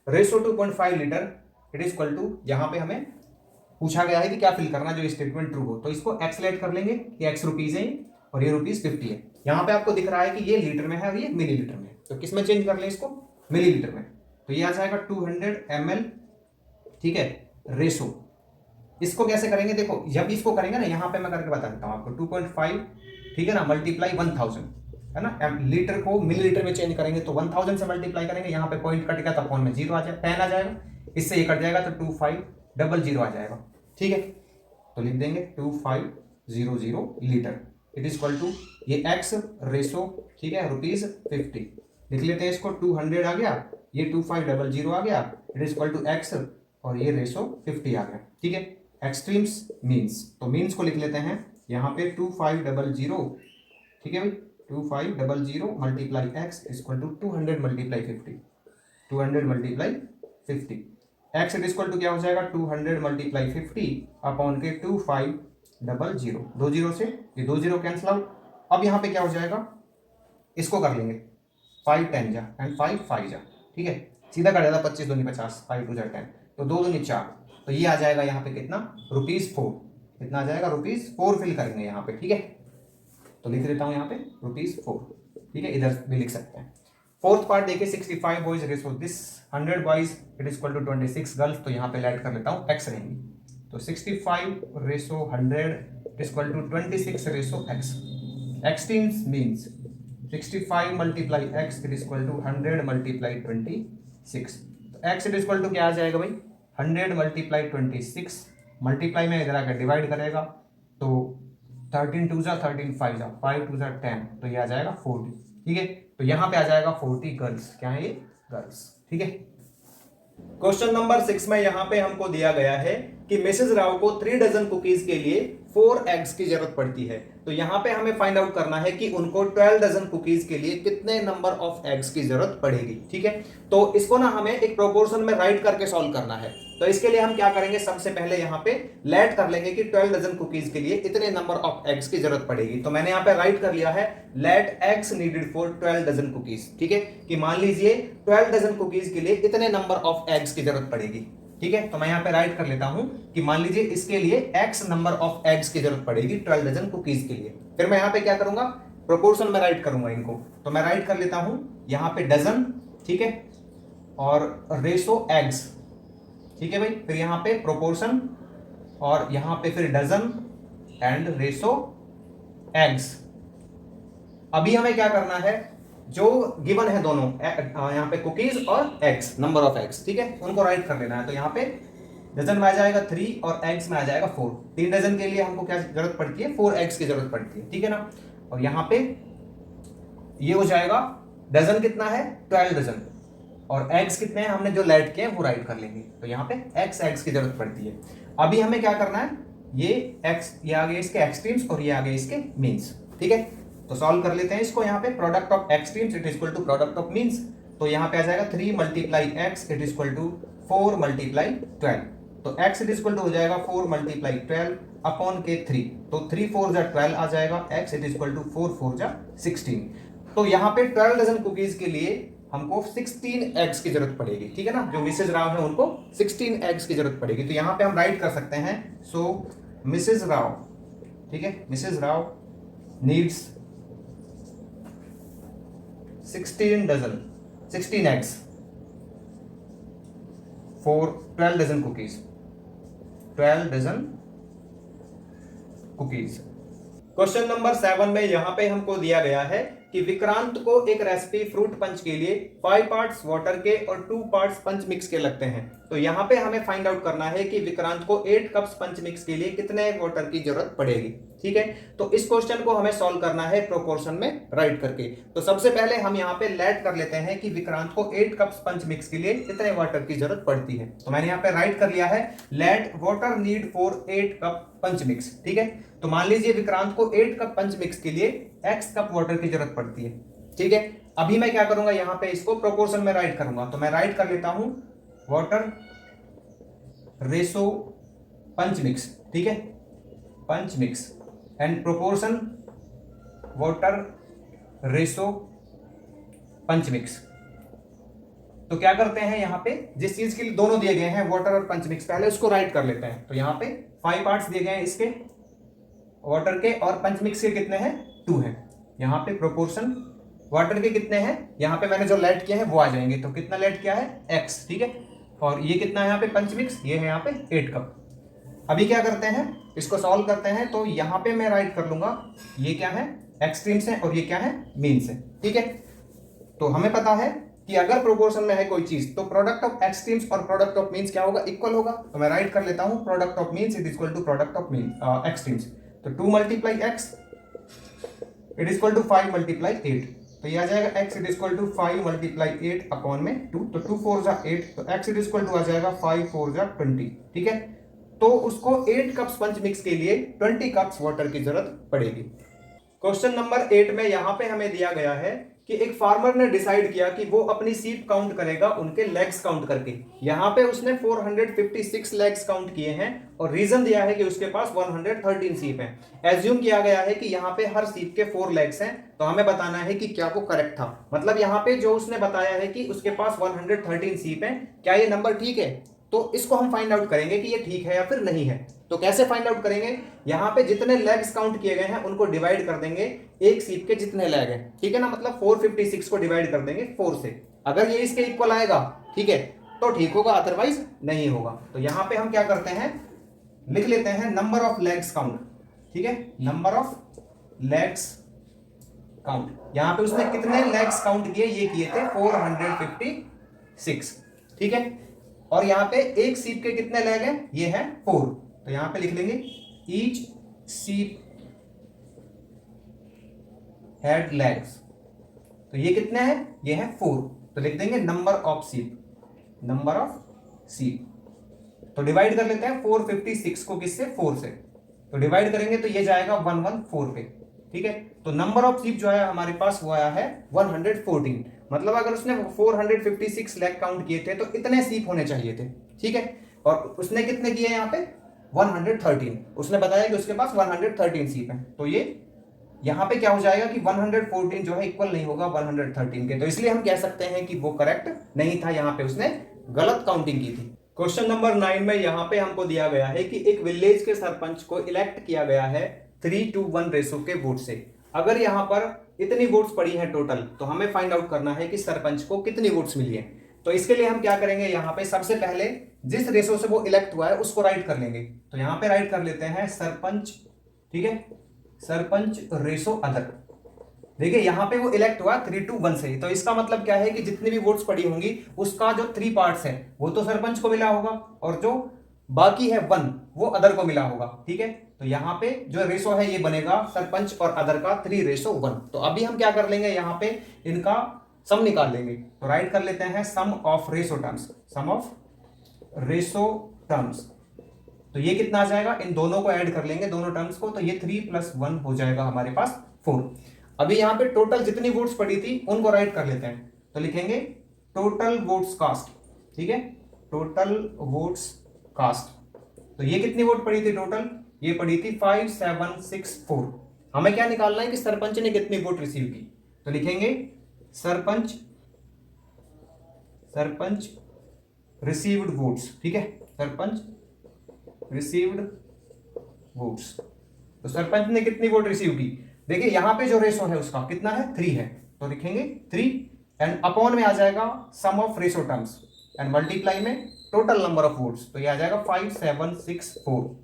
ratio 2.5 litre it is equal to, यहां पे हमें पूछा गया है कि क्या फिल करना जो स्टेटमेंट ट्रू हो। तो इसको x लेट कर लेंगे, ये x रुपीज है और ये रुपीज 50 है। यहां पे आपको दिख रहा है कि ये लीटर में है और ये मिलीलीटर में है, तो किस में चेंज कर लें इसको, मिलीलीटर में। तो ये आ जाएगा 200 ml, ठीक है, रेशो। इसको कैसे करेंगे, देखो जब इसको करेंगे ना, यहां पे मैं करके बता देता हूं आपको, 2.5, ठीक है ना, मल्टीप्लाई 1000, है ना, लीटर को मिलीलीटर में चेंज करेंगे तो 1000 से मल्टीप्लाई करेंगे, यहाँ पे पॉइंट कट गया तो अपॉन में 0 आ जाएगा, 10 आ जाएगा, इससे ये कट जाएगा तो 2500 आ जाएगा, ठीक है। तो लिख देंगे 2500 litre it is equal to, ये x रेशो, ठीक है, रुपीज 50 लिख लेते हैं इसको, 200 आ गया, ये 2500 आ गया, it is equal to x और ये रेशो 50 आ गया, ठीक है। एक्सट्रीम्स मीन्स, तो मीन्स को लिख लेते हैं यहाँ पे 2500, ठीक है भाई, 2500 multiply x equal to 200 multiply 50, 200 multiply 50, x it equal to क्या हो जाएगा, 200 मल्टीप्लाई 50 अपॉन के 2500, 2 0 से ये 2 0 कैंसिल आउट। अब यहाँ पे क्या हो जाएगा, इसको कर लेंगे 5 10 जा एंड 5 5 जा, ठीक है, सीधा कर जाता, 25 दूनी 50, 5 2 जा 10, तो 2 दूनी 4, तो ये आ जाएगा यहाँ पे कितना, ₹4। कितना आ जाएगा, ₹4 फिल करेंगे यहाँ पे, ठीक है। तो लिख देता हूँ यहाँ पे ₹4, ठीक है, इधर भी लिख सकते हैं। फोर्थ पार्ट देखिए, 65 boys ratio this 100 boys it is equal to 26 girls, तो यहाँ पे ऐड कर लेता हूँ x रहेंगी, तो 65 ratio 100 equal to 26 ratio x। Extremes means 65 multiply x it equal to 100 multiply 26, तो x इट इक्वल टू क्या आ जाएगा भाई, 100 मल्टीप्लाई 26, मल्टीप्लाई में इधर आकर डिवाइड करेगा, तो 13 2 जा 13 5 जा 5 2 जा 10, तो ये आ जाएगा 40, ठीक है। तो यहाँ पे आ जाएगा 40 गर्ल्स, क्या है ये, गर्ल्स, ठीक है। क्वेश्चन नंबर 6 में यहाँ पे हमको दिया गया है कि मिसेस राव को 3 डजन कुकीज के लिए 4 एग्स की जरूरत पड़ती है। तो यहाँ पे हमें फाइंड आउट करना है कि उनको 12 डजन कुकीज के लिए कितने नंबर ऑफ एग्स की जरूरत पड़ेगी, ठीक है। तो इसको ना हमें एक प्रोपोर्शन में राइट करके सॉल्व करना है। तो इसके लिए हम क्या करेंगे, सबसे पहले यहाँ पे लेट कर लेंगे कि 12 डजन कुकीज के लिए इतने नंबर ऑफ एग्स की जरूरत पड़ेगी। तो मैंने यहाँ पे राइट कर लिया है let eggs needed for 12 dozen cookies, ठीक है, कि मान लीजिए 12 डजन कुकीज के लिए इतने नंबर ऑफ एग्स की जरूरत पड़ेगी, ठीक है। तो मैं यहाँ पे राइट कर लेता हूं कि मान लीजिए इसके लिए x नंबर ऑफ एग्स की जरूरत पड़ेगी 12 डजन कुकीज के लिए। फिर मैं यहाँ पे क्या करूंगा, प्रोपोर्शन में राइट करूंगा इनको। तो मैं राइट कर लेता हूं यहाँ पे डजन, ठीक है, और रेशो एग्स, ठीक है भाई। फिर यहाँ पे प्रोपोर्शन और यहाँ पे फिर डजन एंड रेशो एग्स। अभी हमें क्या करना है, जो गिवन है दोनों यहाँ पे कुकीज और एग्स, नंबर ऑफ एग्स, ठीक है, उनको राइट कर लेना है। तो यहाँ पे डजन में आ जाएगा 3 और एग्स में आ जाएगा 4। 3 डजन के लिए हमको क्या जरूरत पड़ती है, 4 एग्स की जरूरत पड़ती है, ठीक है ना। और यहाँ पे ये हो जाएगा डजन कितना है 12 डजन, और एग्स कितने हैं हमने जो लेट किए हैं वो राइट कर लेंगे। तो यहाँ पे एग्स की जरूरत पड़ती है। अभी हमें क्या करना है, ये एक्स, ये आ गए इसके एक्सट्रीम्स और ये आ गए इसके मीन्स, ठीक है। तो सॉल्व कर लेते हैं इसको। यहाँ पे product of extremes it is equal to product of means. तो यहाँ पे आ जाएगा 3 multiply x it is equal to 4 multiply 12। तो x it is equal to हो जाएगा 4 मल्टीप्लाई 12 अपॉन के 3। तो 3 4 जा 12 आ जाएगा, x it is equal to 4 4 जा 16। तो यहाँ पे 12 डजन कुकीज के लिए हमको 16 एग्स की जरूरत पड़ेगी, ठीक है ना। जो मिसेज राव है उनको 16 एग्स की जरूरत पड़ेगी। तो यहाँ पे हम राइट कर सकते हैं, सो मिसेज राव, ठीक है, Mrs Rao needs 16 dozen 16 eggs for 12 dozen cookies, 12 dozen cookies. Question number 7 में यहां पे हमको दिया गया है कि विक्रांत को एक रेसिपी फ्रूट पंच के लिए 5 पार्ट्स वाटर के और 2 पार्ट्स पंच मिक्स के लगते हैं। तो यहाँ पे हमें फाइंड आउट करना है कि विक्रांत को 8 कप्स पंच मिक्स के लिए कितने वाटर की जरूरत पड़ेगी, ठीक है। तो इस क्वेश्चन को हमें सॉल्व करना है प्रोपोर्शन में राइट करके। तो सबसे पहले हम यहाँ पे लेट कर लेते हैं कि विक्रांत को 8 कप्स पंच मिक्स के लिए कितने वाटर की जरूरत पड़ती है। तो मैंने यहाँ पे राइट कर लिया है, let water need for 8 cup punch mix, ठीक है। तो मान लीजिए विक्रांत को 8 कप पंच मिक्स के लिए x कप वाटर की जरूरत पड़ती है, ठीक है। अभी मैं क्या करूंगा, यहाँ पे इसको प्रोपोर्शन में राइट करूंगा। तो मैं राइट कर लेता हूं वाटर रेशो पंच मिक्स, ठीक है, पंच mix and proportion water ratio पंच मिक्स। तो क्या करते हैं, यहाँ पे जिस चीज के लिए दोनों दिए गए हैं वाटर और पंच मिक्स, पहले उसको राइट कर लेते हैं। तो यहाँ पे 5 पार्ट्स दिए गए हैं इसके वाटर के, और पंच मिक्स के कितने हैं 2 हैं। यहाँ पे प्रोपोर्शन वाटर के कितने हैं, यहाँ पे मैंने जो लेट किया है वो आ जाएंगे। तो कितना लेट किया है x, ठीक है। और ये कितना है यहाँ पे पंच मिक्स, ये है यहाँ पे 8 कप। अभी क्या करते हैं, इसको सॉल्व करते हैं। तो यहाँ पे मैं राइट कर लूंगा, ये क्या है एक्सट्रीम्स है और ये क्या है मीन्स है, ठीक है। तो हमें पता है कि अगर प्रोपोर्शन में है कोई चीज तो प्रोडक्ट ऑफ एक्सट्रीम्स और प्रोडक्ट ऑफ मीन्स क्या होगा, इक्वल होगा। तो मैं राइट कर लेता हूं product of means is equal to product of mean extremes. तो 2 multiply x it is equal to 5 multiply 8। तो ये आ जाएगा x it is equal to 5 multiply 8 upon में 2। तो 2 4 जा 8, तो x it is equal to आ जाएगा 5 4 जा 20, ठीक है। तो उसको 8 कप्स पंच मिक्स के लिए 20 कप्स वाटर की जरूरत पड़ेगी। क्वेश्चन नंबर 8 में यहां पे हमें दिया गया है कि एक फार्मर ने डिसाइड किया कि वो अपनी सीप काउंट करेगा उनके लेग्स काउंट करके। यहाँ पे उसने 456 लेग्स काउंट किए हैं और रीजन दिया है कि उसके पास 113 सीप हैं। एज्यूम किया गया है कि यहाँ पे हर सीप के 4 लेग्स हैं। तो हमें बताना है कि क्या वो करेक्ट था। मतलब यहाँ पे जो उसने बताया है कि उसके पास 113 सीप हैं, क्या ये नंबर ठीक है। तो इसको हम फाइंड आउट करेंगे कि ये ठीक है या फिर नहीं है। तो कैसे फाइंड आउट करेंगे, यहाँ पे जितने लेग्स काउंट किए गए हैं उनको डिवाइड कर देंगे एक सीप के जितने लेग हैं, ठीक है ना। मतलब 456 को डिवाइड कर देंगे 4 से। अगर ये इसके इक्वल आएगा, ठीक है, तो ठीक होगा, अदरवाइज नहीं होगा। तो यहाँ पे हम क्या करते हैं, लिख लेते हैं नंबर ऑफ लेग्स काउंट, ठीक है, नंबर ऑफ लेग्स काउंट। यहाँ पे उसने कितने लेग्स काउंट किए, ये किए थे 456, ठीक है। और यहाँ पे एक सीप के कितने लेग हैं, ये है 4। तो यहाँ पे लिख लेंगे ईच सीप हैड लेग्स। तो ये कितने हैं, ये है 4। तो लिख देंगे नंबर ऑफ सीप, नंबर ऑफ सीप। तो डिवाइड कर लेते हैं 456 को किससे, 4 से। तो डिवाइड करेंगे तो ये जाएगा 114 पे, ठीक है। तो नंबर ऑफ सीप जो है हमारे पास वो आया है 114। मतलब अगर उसने 456 लेग काउंट किए थे तो इतने सीप होने चाहिए थे, ठीक है। और उसने कितने किए यहाँ पे 113। उसने बताया कि उसके पास 113 सीप हैं। तो ये यहाँ पे क्या हो जाएगा कि 114 जो है इक्वल नहीं होगा 113 के। तो इसलिए हम कह सकते हैं कि वो करेक्ट नहीं था, यहाँ पे उसने गलत काउंटिंग की थी। क्वेश्चन नंबर 9 में यहाँ पे हमको दिया गया है कि एक विलेज के सरपंच को इलेक्ट किया गया है 3:1 रेशो के वोट से। अगर यहाँ पर इतनी वोट्स पड़ी हैं टोटल, तो हमें फाइंड आउट करना है कि सरपंच को कितनी वोट्स मिली है। तो इसके लिए हम क्या करेंगे, यहाँ पे सबसे पहले जिस रेशो से वो इलेक्ट हुआ है उसको राइट कर लेंगे। तो यहाँ पे राइट कर लेते हैं सरपंच, ठीक है, सरपंच रेशो अदर। देखिए यहाँ पे वो इलेक्ट हुआ 3-1 से, तो इसका मतलब क्या है कि जितनी भी वोट्स पड़ी होंगी उसका जो 3 पार्ट्स है वो तो सरपंच को मिला होगा और जो बाकी है 1 वो अदर को मिला होगा। ठीक है, तो यहाँ पे जो रेशो है ये बनेगा सरपंच और अदर का 3:1। तो अभी हम क्या कर लेंगे, यहाँ पे इनका सम निकाल लेंगे। तो राइट कर लेते हैं sum of ratio terms, sum of ratio terms. तो ये कितना आ जाएगा, इन दोनों को ऐड कर लेंगे दोनों टर्म्स को, तो ये 3 + 1 हो जाएगा हमारे पास 4। अभी यहाँ पे टोटल जितनी वोट्स पड़ी थी उनको राइट कर लेते हैं, तो लिखेंगे टोटल वोट्स कास्ट। ठीक है, टोटल वोट्स कास्ट। तो ये कितनी वोट पड़ी थी टोटल, ये पड़ी थी 5764। हमें क्या निकालना है कि सरपंच ने कितनी वोट रिसीव की, तो लिखेंगे सरपंच रिसीव्ड वोट्स। ठीक है, सरपंच रिसीव्ड वोट्स। तो सरपंच ने कितनी वोट रिसीव की, देखिए यहां पे जो रेशो है उसका कितना है, 3 है, तो लिखेंगे 3 एंड अपॉन में आ जाएगा sum of ratio terms and multiply में टोटल नंबर ऑफ वोट्स। तो ये आ जाएगा 5764।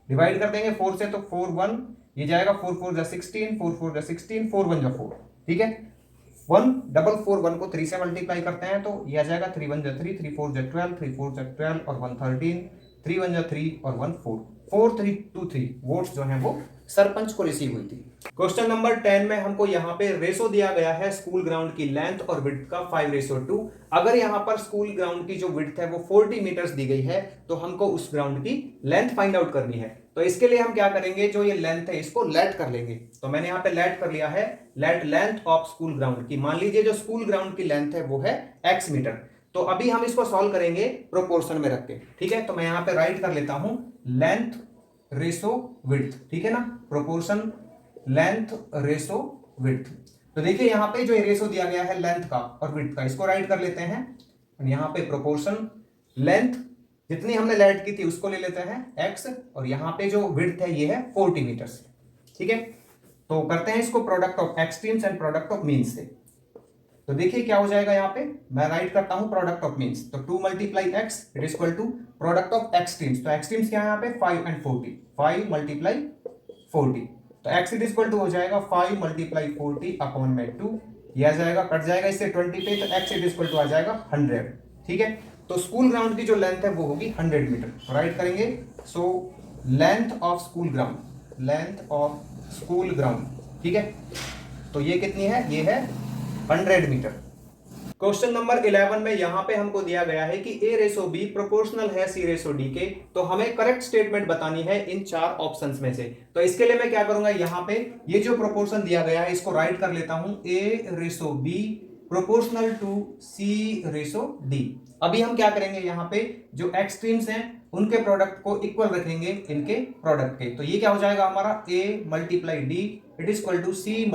डिवाइड कर देंगे 4 से, तो 4 1 ये जाएगा, 4 4 जा 16, 4 4 जा 16, 4 1 जा 4। ठीक है, 1441 को 3 से मल्टीप्लाई करते हैं तो ये आ जाएगा 3 1 जा 3, 3 4 जा 12, 3 4 जा 12 और 1 13, 3 1 जा 3 और 1 4, 4323 वोट्स जो हैं वो सरपंच को रिसीव हुई थी। क्वेश्चन नंबर 10 में हमको यहाँ पे रेशो दिया गया है स्कूल ग्राउंड की लेंथ और विड्थ का 5:2। अगर यहाँ पर स्कूल ग्राउंड की जो विड्थ है वो 40 मीटर्स दी गई है, तो हमको उस ग्राउंड की लेंथ फाइंड आउट करनी है। तो इसके लिए हम क्या करेंगे, जो ये लेंथ है इसको लेट कर लेंगे। तो मैंने यहाँ पे लेट कर लिया है, late length of school ground की। मान लीजिए जो स्कूल ग्राउंड की लेंथ है वो है x मीटर। तो अभी हम इसको सॉल्व करेंगे प्रोपोर्शन में रख के। ठीक है, तो मैं यहाँ पे राइट कर लेता हूं लेंथ रेशो विड्थ। ठीक है ना, प्रोपोर्शन लेंथ रेशो विड्थ। तो देखिए यहाँ पे जो रेशो दिया गया है लेंथ का और विड्थ का, इसको राइट कर लेते हैं। यहाँ पे प्रोपोर्शन लेंथ जितनी हमने लेट की थी उसको ले लेते हैं x, और यहाँ पे जो विड्थ है ये है 40 मीटर्स। ठीक है, तो करते हैं इसको product of extremes and product of means से। तो देखिए क्या हो जाएगा, यहाँ पे मैं राइट करता हूं प्रोडक्ट ऑफ मीन्स। तो 2 × x it is equal to product of extremes. तो एक्सट्रीम्स क्या है यहाँ पे 5 and 40, 5 × 40। तो x it is equal to हो जाएगा 5 × 40 अपॉन में 2। ये आ जाएगा, कट जाएगा इससे 20 पे, तो x it is equal to आ जाएगा 100। ठीक है, तो स्कूल ग्राउंड की जो लेंथ है वो होगी 100 मीटर। तो राइट करेंगे, so length of school ground, length of school ground. ठीक है, तो ये कितनी है, ये है 100 मीटर। क्वेश्चन नंबर 11 में यहां पे हमको दिया गया है कि a:b प्रोपोर्शनल है c:d के। तो हमें करेक्ट स्टेटमेंट बतानी है इन 4 ऑप्शंस में से। तो इसके लिए मैं क्या करूंगा, यहां पे ये जो प्रोपोर्शन दिया गया है इसको राइट कर लेता हूं a:b प्रोपोर्शनल टू c:d। अभी हम क्या करेंगे, यहाँ पे जो एक्सट्रीम्स हैं उनके प्रोडक्ट को इक्वल रखेंगे इनके प्रोडक्ट के। तो ये क्या हो जाएगा हमारा a × d it is equal to c ×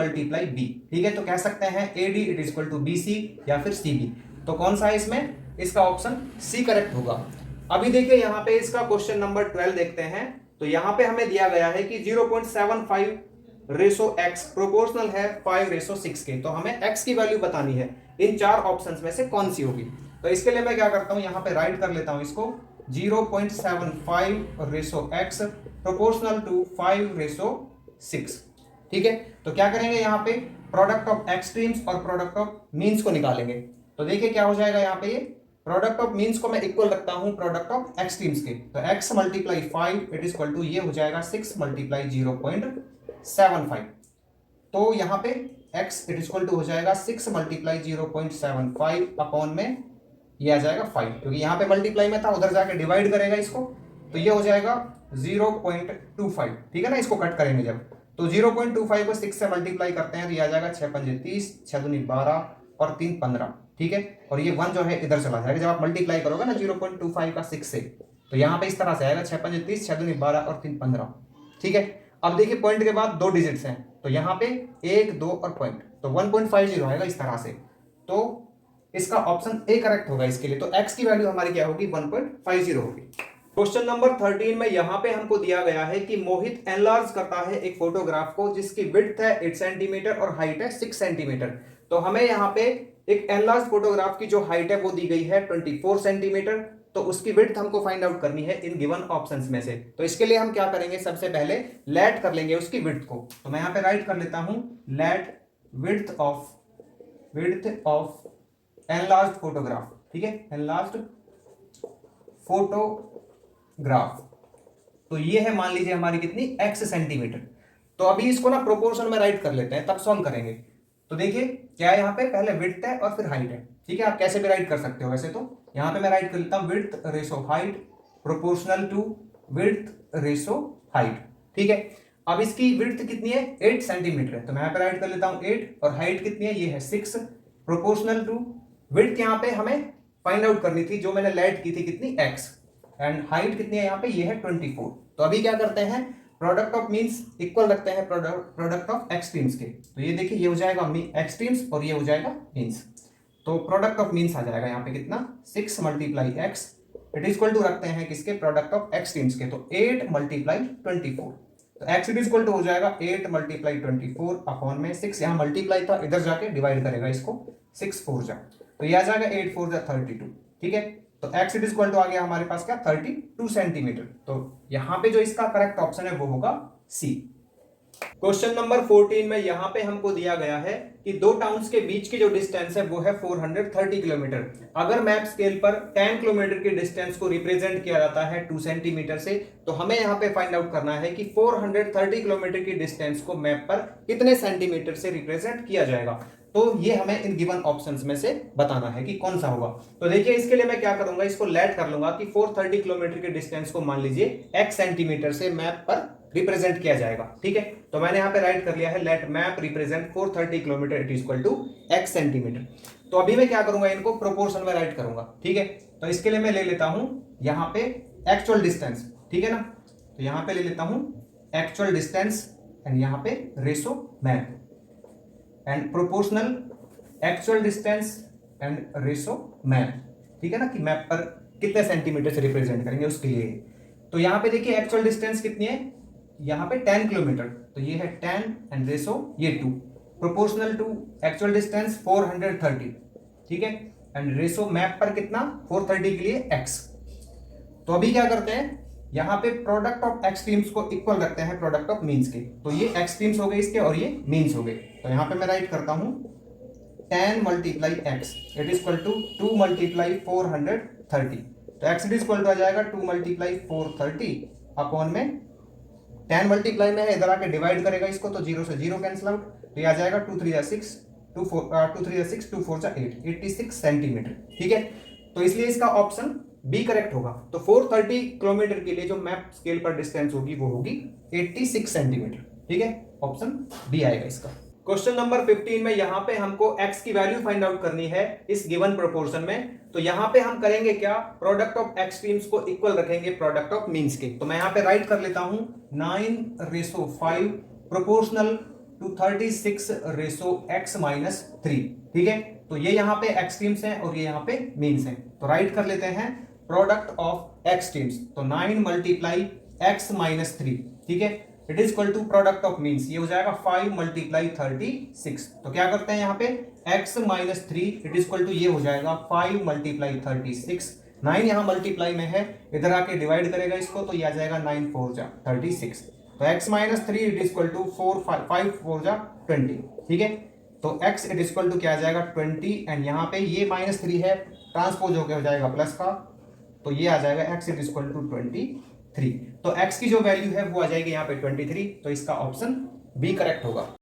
b। ठीक है, तो कह सकते हैं AD it is equal to BC या फिर CB। तो कौन सा है इसमें, इसका ऑप्शन C करेक्ट होगा। अभी देखिए यहाँ पे इसका क्वेश्चन नंबर 12 देखते हैं। तो यहाँ पे हमें दिया गया है कि 0.75:x प्रोपोर्शनल है 5:6 के। तो हमें x की वैल्यू बतानी है, इन 4 ऑप्शंस में से कौन सी होगी। तो इसके लिए मैं क्या करता हूं, यहाँ पे राइट कर लेता हूं इसको 0.75:x प्रोपोर्शनल टू 5:6। ठीक है, तो क्या करेंगे, यहाँ पे प्रोडक्ट ऑफ एक्सट्रीम्स और प्रोडक्ट ऑफ मीन्स को निकालेंगे। तो देखिए क्या हो जाएगा, यहाँ पे ये प्रोडक्ट ऑफ मीन्स को मैं इक्वल रखता हूं प्रोडक्ट ऑफ एक्सट्रीम्स के। तो x × 5 it is equal to ये हो जाएगा 6 × 0.75। तो यहाँ पे x it is equal to हो जाएगा 6 × 0.75 अपॉन में ये आ जाएगा 5, क्योंकि यहाँ पे मल्टीप्लाई में था, उधर जाके डिवाइड करेगा इसको, तो ये हो जाएगा 0.25। ठीक है ना, इसको कट करेंगे जब, तो 0.25 को 6 से मल्टीप्लाई करते हैं तो ये आ जाएगा 6 × 5 = 30, 6 × 2 = 12 और 3 × 15। ठीक है, और ये 1 जो है इधर चला जाएगा जब आप मल्टीप्लाई करोगे ना 0.25 का 6 से, तो यहाँ पे इस तरह से आएगा 6 × 5 = 30, 6 × 2 = 12 और 3 × 15। ठीक है, अब देखिए पॉइंट के बाद 2 डिजिट्स हैं, तो यहाँ पे 1 2 और पॉइंट, तो 1.50 आएगा इस तरह से। तो इसका ऑप्शन ए करेक्ट होगा इसके लिए। तो x की वैल्यू हमारी क्या होगी, 1.50 होगी। क्वेश्चन नंबर 13 में यहाँ पे हमको दिया गया है कि मोहित एनलार्ज करता है एक फोटोग्राफ को जिसकी विड्थ है 8 सेंटीमीटर और हाइट है 6 सेंटीमीटर। तो हमें यहाँ पे एक एनलार्ज फोटोग्राफ की जो हाइट है वो दी गई है 24 सेंटीमीटर, तो उसकी विड्थ हमको फाइंड आउट करनी है इन गिवन ऑप्शंस में से। तो इसके लिए हम क्या करेंगे, सबसे पहले लेट कर लेंगे उसकी विड्थ को। तो मैं यहाँ पे राइट कर लेता हूं let width of enlarged photograph, ठीक है, एनलार्ज्ड फोटोग्राफ। तो ये है मान लीजिए हमारी कितनी x सेंटीमीटर। तो अभी इसको ना प्रोपोर्शन में राइट कर लेते हैं, तब सॉल्व करेंगे। तो देखिए क्या है, यहाँ पे पहले विड्थ है और फिर हाइट है, ठीक है, आप कैसे भी राइट कर सकते हो। वैसे तो यहाँ पे मैं राइट कर लेता हूँ width ratio height proportional to width ratio height, ठीक है। अब इसकी विड्थ कितनी है, 8 सेंटीमीटर है, तो मैं यहाँ पे राइट कर लेता हूँ 8, और हाइट कितनी है, ये है 6, प्रोपोर्शनल टू विड्थ यहाँ पे हमें फाइंड आउट करनी थी, जो मैंने लेट की थी कितनी, x, एंड हाइट कितनी है यहाँ पे, ये है 24। तो अभी क्या करते हैं, प्रोडक्ट ऑफ मीन्स इक्वल रखते हैं प्रोडक्ट ऑफ एक्सट्रीम्स के। तो ये देखिए ये हो जाएगा एक्सट्रीम्स और ये हो जाएगा मीन्स। तो प्रोडक्ट ऑफ मीन्स आ जाएगा यहाँ पे कितना, 6 multiply x, it is equal to रखते हैं किसके, प्रोडक्ट ऑफ एक्सट्रीम्स के, तो 8 मल्टीप्लाई 24। तो x इज इक्वल टू हो जाएगा 8 मल्टीप्लाई 24 अपॉन में 6, यहाँ मल्टीप्लाई था, इधर जाके डिवाइड करेगा इसको, 6 4 जा, तो ये आ जाएगा 8 4 जा 32, ठीक है। तो x इज इक्वल टू आ गया हमारे पास क्या, 32 सेंटीमीटर। तो यहाँ पे जो इसका करेक्ट ऑप्शन है वो होगा सी। क्वेश्चन नंबर 14 में यहाँ पे हमको दिया गया है कि दो टाउन्स के बीच की जो डिस्टेंस है वो है 430 किलोमीटर। अगर मैप स्केल पर 10 किलोमीटर की डिस्टेंस को रिप्रेजेंट किया जाता है 2 सेंटीमीटर से, तो हमें यहाँ पे फाइंड आउट करना है कि 430 किलोमीटर की डिस्टेंस को मैप पर कितने सेंटीमीटर से रिप्रेजेंट किया जाएगा। तो ये हमें इन गिवन ऑप्शंस में से बताना है कि कौन सा होगा। तो देखिए इसके लिए मैं क्या करूंगा, इसको लेट कर लूंगा कि 430 किलोमीटर के डिस्टेंस को मान लीजिए x सेंटीमीटर से मैप पर रिप्रेजेंट किया जाएगा, ठीक है। तो मैंने यहाँ पे राइट कर लिया है let map represent 430 kilometre it is equal to x centimetre. तो अभी मैं क्या करूंगा, इनको प्रोपोर्शन में राइट करूंगा, ठीक है। तो इसके लिए मैं ले लेता हूं यहाँ पे एक्चुअल डिस्टेंस, ठीक है ना। तो यहाँ पे ले लेता हूं एक्चुअल डिस्टेंस एंड यहाँ पे ratio map and proportional actual distance and ratio map, ठीक है ना, कि मैप पर कितने सेंटीमीटर से रिप्रेजेंट करेंगे उसके लिए। तो यहाँ पे देखिए एक्चुअल डिस्टेंस कितनी है, यहाँ पे 10 किलोमीटर, तो ये है 10 एंड रेशो ये 2, प्रोपोर्शनल टू एक्चुअल डिस्टेंस 430, ठीक है, एंड रेशो मैप पर कितना 430 के लिए x। तो अभी क्या करते हैं, यहाँ पे प्रोडक्ट ऑफ एक्सट्रीम्स को इक्वल रखते हैं प्रोडक्ट ऑफ मीन्स के। तो ये एक्सट्रीम्स हो गए इसके और ये मीन्स हो गए। तो यहाँ पे मैं राइट करता हूँ 10 multiply x it is equal to 2 multiply 430। तो x it is equal to आ जाएगा 2 मल्टीप्लाई 430 अपॉन में 10 मल्टीप्लाई में है, इधर आके डिवाइड करेगा इसको, तो 0 से 0 कैंसिल आउट, तो ये आ जाएगा 2 3 जा 6 2 3 जा 6 2 4 जा 8 86 सेंटीमीटर, ठीक है। तो इसलिए इसका ऑप्शन बी करेक्ट होगा। तो 430 किलोमीटर के लिए जो मैप स्केल पर डिस्टेंस होगी वो होगी 86 सेंटीमीटर, ठीक है, ऑप्शन बी आएगा इसका। क्वेश्चन नंबर 15 में यहाँ पे हमको x की वैल्यू फाइंड आउट करनी है इस गिवन प्रोपोर्शन में। तो यहाँ पे हम करेंगे क्या, प्रोडक्ट ऑफ एक्सट्रीम्स को इक्वल रखेंगे प्रोडक्ट ऑफ मीन्स के। तो मैं यहाँ पे राइट कर लेता हूँ 9:5 proportional to 36 ratio x minus 3, ठीक है। तो ये यहाँ पे एक्सट्रीम्स हैं और ये यहाँ पे मीन्स हैं। तो राइट कर लेते हैं प्रोडक्ट ऑफ एक्सट्रीम्स, तो 9 मल्टीप्लाई x माइनस 3, ठीक है, it is equal to product of means, ये हो जाएगा 5 मल्टीप्लाई 36। तो क्या करते हैं यहाँ पे x minus 3 it is equal to ये हो जाएगा 5 मल्टीप्लाई 36, 9 यहाँ मल्टीप्लाई में है, इधर आके डिवाइड करेगा इसको, तो ये आ जाएगा 9 4 जा 36। तो x minus 3 it is equal to 5 4 जा 20, ठीक है। तो x it is equal to क्या आ जाएगा 20 एंड यहाँ पे ये -3 है, ट्रांसपोज होके हो जाएगा प्लस का, तो ये आ जाएगा x इज इक्वल टू 23। तो x की जो वैल्यू है वो आ जाएगी यहाँ पे 23। तो इसका ऑप्शन बी करेक्ट होगा।